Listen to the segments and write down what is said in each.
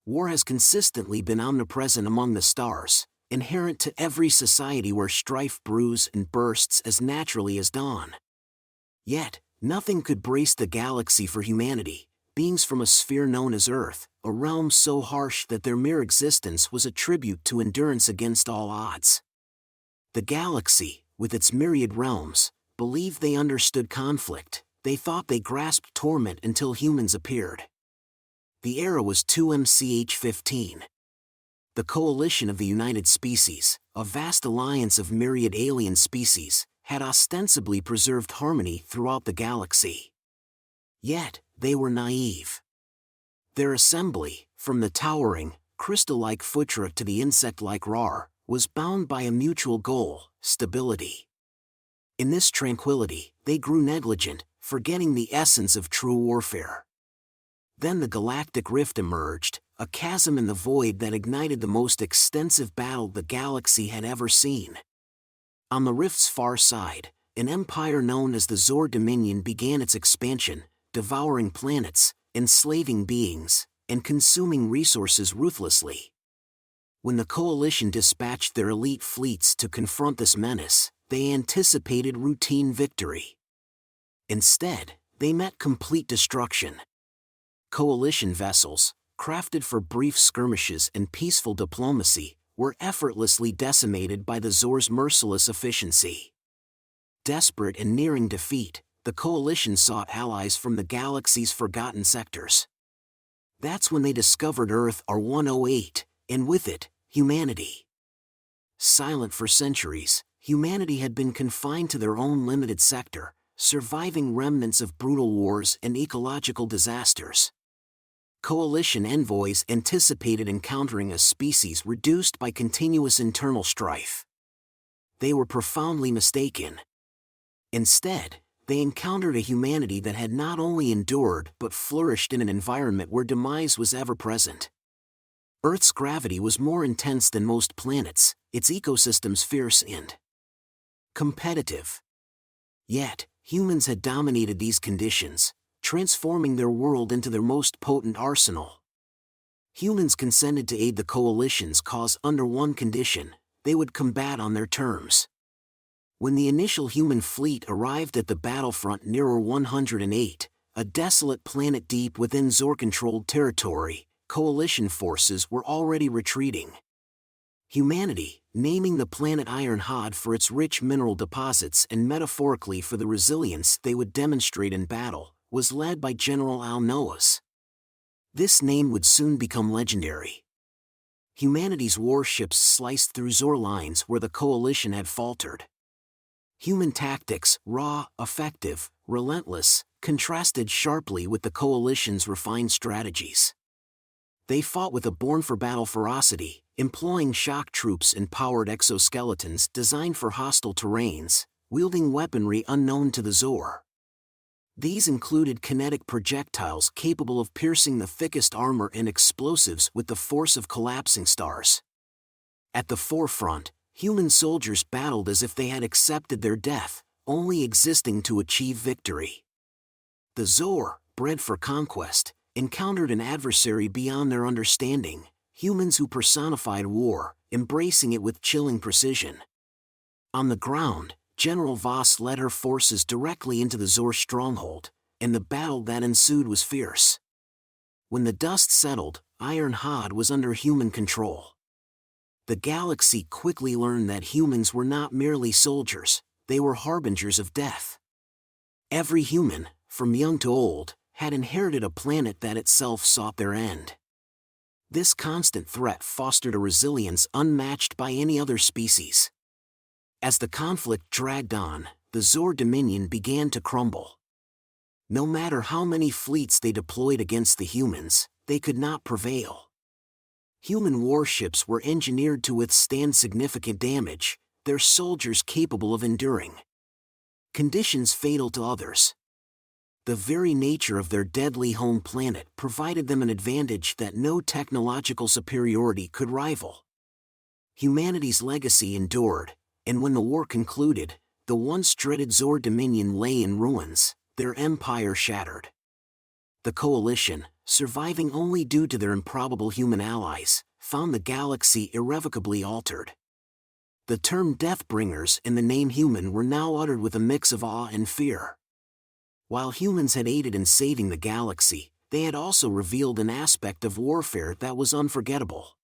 War has consistently been omnipresent among the stars, inherent to every society where strife brews and bursts as naturally as dawn. Yet, nothing could brace the galaxy for humanity, beings from a sphere known as Earth, a realm so harsh that their mere existence was a tribute to endurance against all odds. The galaxy, with its myriad realms, believed they understood conflict. They thought they grasped torment until humans appeared. The era was 2MCH15. The Coalition of the United Species, a vast alliance of myriad alien species, had ostensibly preserved harmony throughout the galaxy. Yet, they were naive. Their assembly, from the towering, crystal-like Futra to the insect-like Rar, was bound by a mutual goal: stability. In this tranquility, they grew negligent, forgetting the essence of true warfare. Then the galactic rift emerged, a chasm in the void that ignited the most extensive battle the galaxy had ever seen. On the rift's far side, an empire known as the Zor Dominion began its expansion, devouring planets, enslaving beings, and consuming resources ruthlessly. When the Coalition dispatched their elite fleets to confront this menace, they anticipated routine victory. Instead, they met complete destruction. Coalition vessels, crafted for brief skirmishes and peaceful diplomacy, were effortlessly decimated by the Zor's merciless efficiency. Desperate and nearing defeat, the Coalition sought allies from the galaxy's forgotten sectors. That's when they discovered Earth R108, and with it, humanity. Silent for centuries, humanity had been confined to their own limited sector, surviving remnants of brutal wars and ecological disasters. Coalition envoys anticipated encountering a species reduced by continuous internal strife. They were profoundly mistaken. Instead, they encountered a humanity that had not only endured but flourished in an environment where demise was ever present. Earth's gravity was more intense than most planets, its ecosystems fierce and competitive. Yet, humans had dominated these conditions, transforming their world into their most potent arsenal. Humans consented to aid the Coalition's cause under one condition: they would combat on their terms. When the initial human fleet arrived at the battlefront near 108, a desolate planet deep within Zor-controlled territory, Coalition forces were already retreating. Humanity, naming the planet Iron Hod for its rich mineral deposits and metaphorically for the resilience they would demonstrate in battle, was led by General Al-Noas. This name would soon become legendary. Humanity's warships sliced through Zor lines where the Coalition had faltered. Human tactics, raw, effective, relentless, contrasted sharply with the Coalition's refined strategies. They fought with a born-for-battle ferocity, employing shock troops and powered exoskeletons designed for hostile terrains, wielding weaponry unknown to the Zor. These included kinetic projectiles capable of piercing the thickest armor and explosives with the force of collapsing stars. At the forefront, human soldiers battled as if they had accepted their death, only existing to achieve victory. The Zor, bred for conquest, encountered an adversary beyond their understanding, humans who personified war, embracing it with chilling precision. On the ground, General Voss led her forces directly into the Zor stronghold, and the battle that ensued was fierce. When the dust settled, Iron Hod was under human control. The galaxy quickly learned that humans were not merely soldiers, they were harbingers of death. Every human, from young to old, had inherited a planet that itself sought their end. This constant threat fostered a resilience unmatched by any other species. As the conflict dragged on, the Zor Dominion began to crumble. No matter how many fleets they deployed against the humans, they could not prevail. Human warships were engineered to withstand significant damage, their soldiers capable of enduring conditions fatal to others. The very nature of their deadly home planet provided them an advantage that no technological superiority could rival. Humanity's legacy endured, and when the war concluded, the once dreaded Zor Dominion lay in ruins, their empire shattered. The Coalition, surviving only due to their improbable human allies, found the galaxy irrevocably altered. The term Deathbringers and the name human were now uttered with a mix of awe and fear. While humans had aided in saving the galaxy, they had also revealed an aspect of warfare that was unforgettable.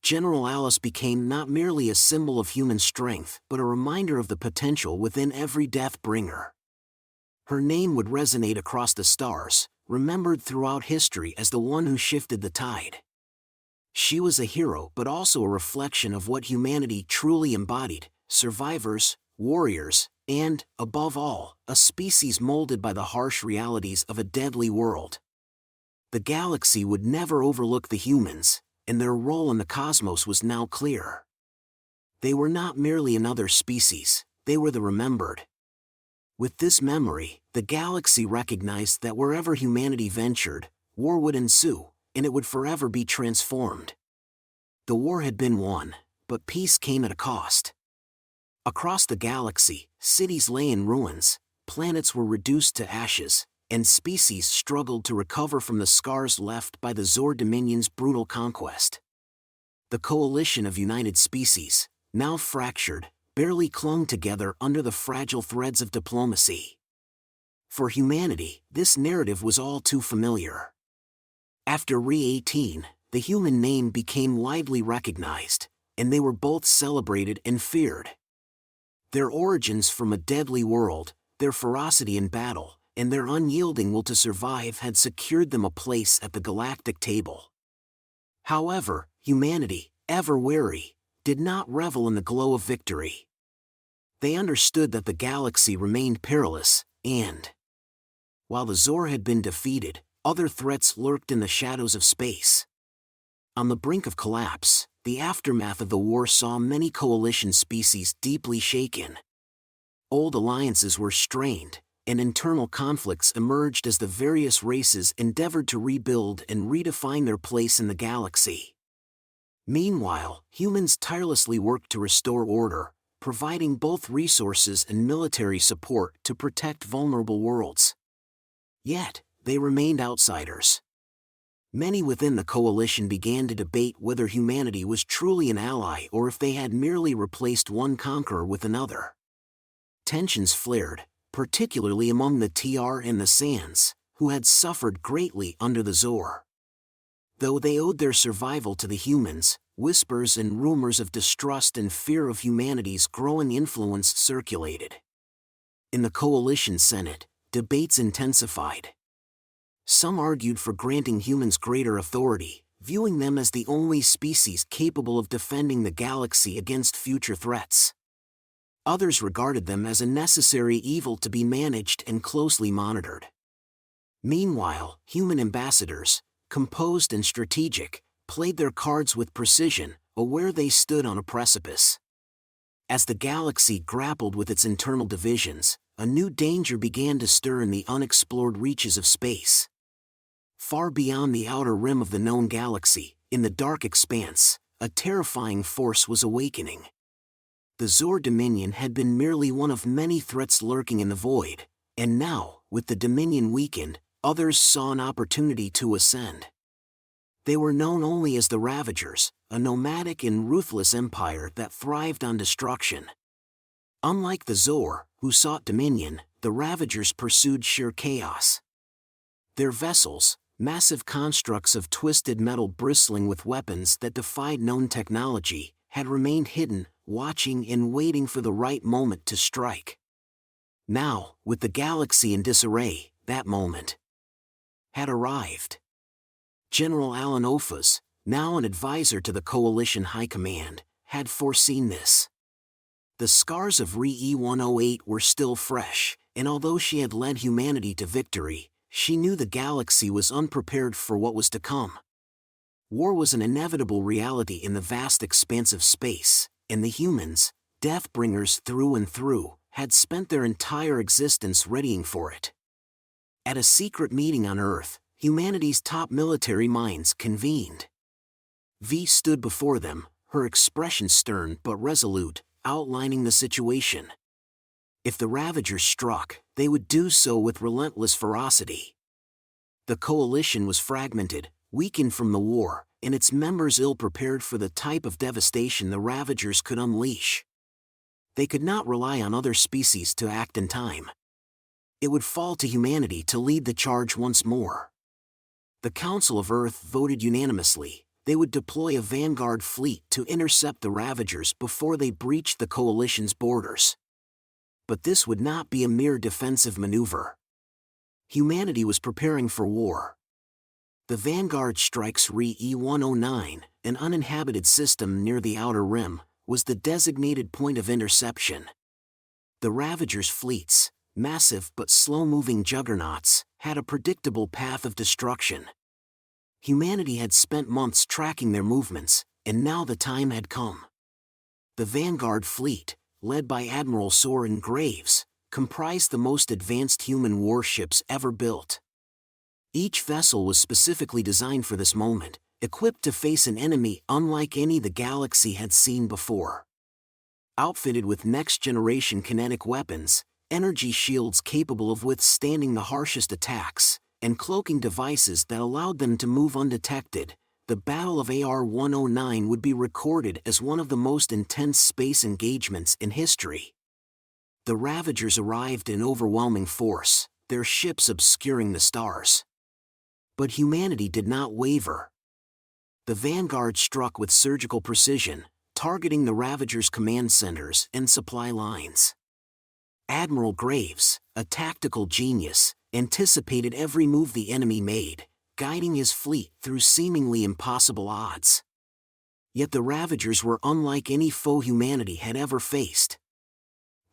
General Alice became not merely a symbol of human strength but a reminder of the potential within every Deathbringer. Her name would resonate across the stars, remembered throughout history as the one who shifted the tide. She was a hero but also a reflection of what humanity truly embodied: survivors, warriors, and, above all, a species molded by the harsh realities of a deadly world. The galaxy would never overlook the humans, and their role in the cosmos was now clear. They were not merely another species, they were the remembered. With this memory, the galaxy recognized that wherever humanity ventured, war would ensue, and it would forever be transformed. The war had been won, but peace came at a cost. Across the galaxy, cities lay in ruins, planets were reduced to ashes, and species struggled to recover from the scars left by the Zor Dominion's brutal conquest. The coalition of united species, now fractured, barely clung together under the fragile threads of diplomacy. For humanity, this narrative was all too familiar. After Re-18, the human name became widely recognized, and they were both celebrated and feared. Their origins from a deadly world, their ferocity in battle, and their unyielding will to survive had secured them a place at the galactic table. However, humanity, ever wary, did not revel in the glow of victory. They understood that the galaxy remained perilous, and while the Zor had been defeated, other threats lurked in the shadows of space. On the brink of collapse, the aftermath of the war saw many coalition species deeply shaken. Old alliances were strained, and internal conflicts emerged as the various races endeavored to rebuild and redefine their place in the galaxy. Meanwhile, humans tirelessly worked to restore order, providing both resources and military support to protect vulnerable worlds. Yet, they remained outsiders. Many within the coalition began to debate whether humanity was truly an ally or if they had merely replaced one conqueror with another. Tensions flared, particularly among the TR and the Sands, who had suffered greatly under the Zor. Though they owed their survival to the humans, whispers and rumors of distrust and fear of humanity's growing influence circulated. In the coalition Senate, debates intensified. Some argued for granting humans greater authority, viewing them as the only species capable of defending the galaxy against future threats. Others regarded them as a necessary evil to be managed and closely monitored. Meanwhile, human ambassadors, composed and strategic, played their cards with precision, aware they stood on a precipice. As the galaxy grappled with its internal divisions, a new danger began to stir in the unexplored reaches of space. Far beyond the outer rim of the known galaxy, in the dark expanse, a terrifying force was awakening. The Zor Dominion had been merely one of many threats lurking in the void, and now, with the Dominion weakened, others saw an opportunity to ascend. They were known only as the Ravagers, a nomadic and ruthless empire that thrived on destruction. Unlike the Zor, who sought dominion, the Ravagers pursued sheer chaos. Their vessels, massive constructs of twisted metal bristling with weapons that defied known technology, had remained hidden, watching and waiting for the right moment to strike. Now, with the galaxy in disarray, that moment had arrived. General Alan Ofas, now an advisor to the Coalition High Command, had foreseen this. The scars of Re-108 were still fresh, and although she had led humanity to victory, she knew the galaxy was unprepared for what was to come. War was an inevitable reality in the vast expanse of space, and the humans, Deathbringers through and through, had spent their entire existence readying for it. At a secret meeting on Earth, humanity's top military minds convened. V stood before them, her expression stern but resolute, outlining the situation. If the Ravagers struck, they would do so with relentless ferocity. The coalition was fragmented, weakened from the war, and its members ill-prepared for the type of devastation the Ravagers could unleash. They could not rely on other species to act in time. It would fall to humanity to lead the charge once more. The Council of Earth voted unanimously. They would deploy a vanguard fleet to intercept the Ravagers before they breached the coalition's borders. But this would not be a mere defensive maneuver. Humanity was preparing for war. The vanguard strikes Re-E-109, an uninhabited system near the Outer Rim, was the designated point of interception. The Ravagers' fleets, massive but slow-moving juggernauts, had a predictable path of destruction. Humanity had spent months tracking their movements, and now the time had come. The vanguard fleet, led by Admiral Soren Graves, comprised the most advanced human warships ever built. Each vessel was specifically designed for this moment, equipped to face an enemy unlike any the galaxy had seen before. Outfitted with next-generation kinetic weapons, energy shields capable of withstanding the harshest attacks, and cloaking devices that allowed them to move undetected, the Battle of AR-109 would be recorded as one of the most intense space engagements in history. The Ravagers arrived in overwhelming force, their ships obscuring the stars. But humanity did not waver. The vanguard struck with surgical precision, targeting the Ravagers' command centers and supply lines. Admiral Graves, a tactical genius, anticipated every move the enemy made, guiding his fleet through seemingly impossible odds. Yet the Ravagers were unlike any foe humanity had ever faced.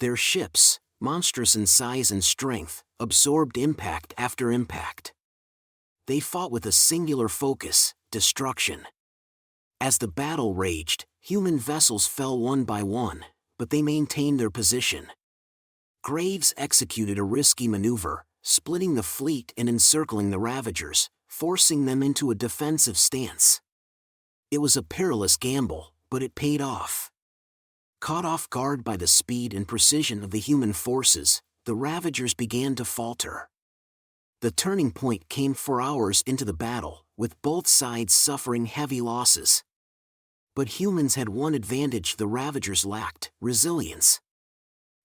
Their ships, monstrous in size and strength, absorbed impact after impact. They fought with a singular focus: destruction. As the battle raged, human vessels fell one by one, but they maintained their position. Graves executed a risky maneuver, splitting the fleet and encircling the Ravagers, forcing them into a defensive stance. It was a perilous gamble, but it paid off. Caught off guard by the speed and precision of the human forces, the Ravagers began to falter. The turning point came 4 hours into the battle, with both sides suffering heavy losses. But humans had one advantage the Ravagers lacked: resilience.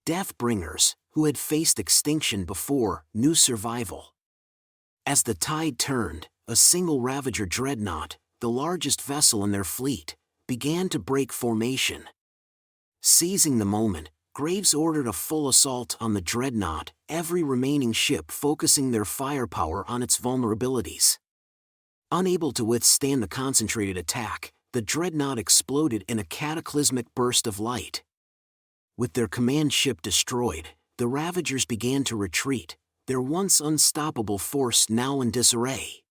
Deathbringers, who had faced extinction before, knew survival. As the tide turned, a single Ravager dreadnought, the largest vessel in their fleet, began to break formation. Seizing the moment, Graves ordered a full assault on the dreadnought, every remaining ship focusing their firepower on its vulnerabilities. Unable to withstand the concentrated attack, the dreadnought exploded in a cataclysmic burst of light. With their command ship destroyed, the Ravagers began to retreat, their once unstoppable force now in disarray.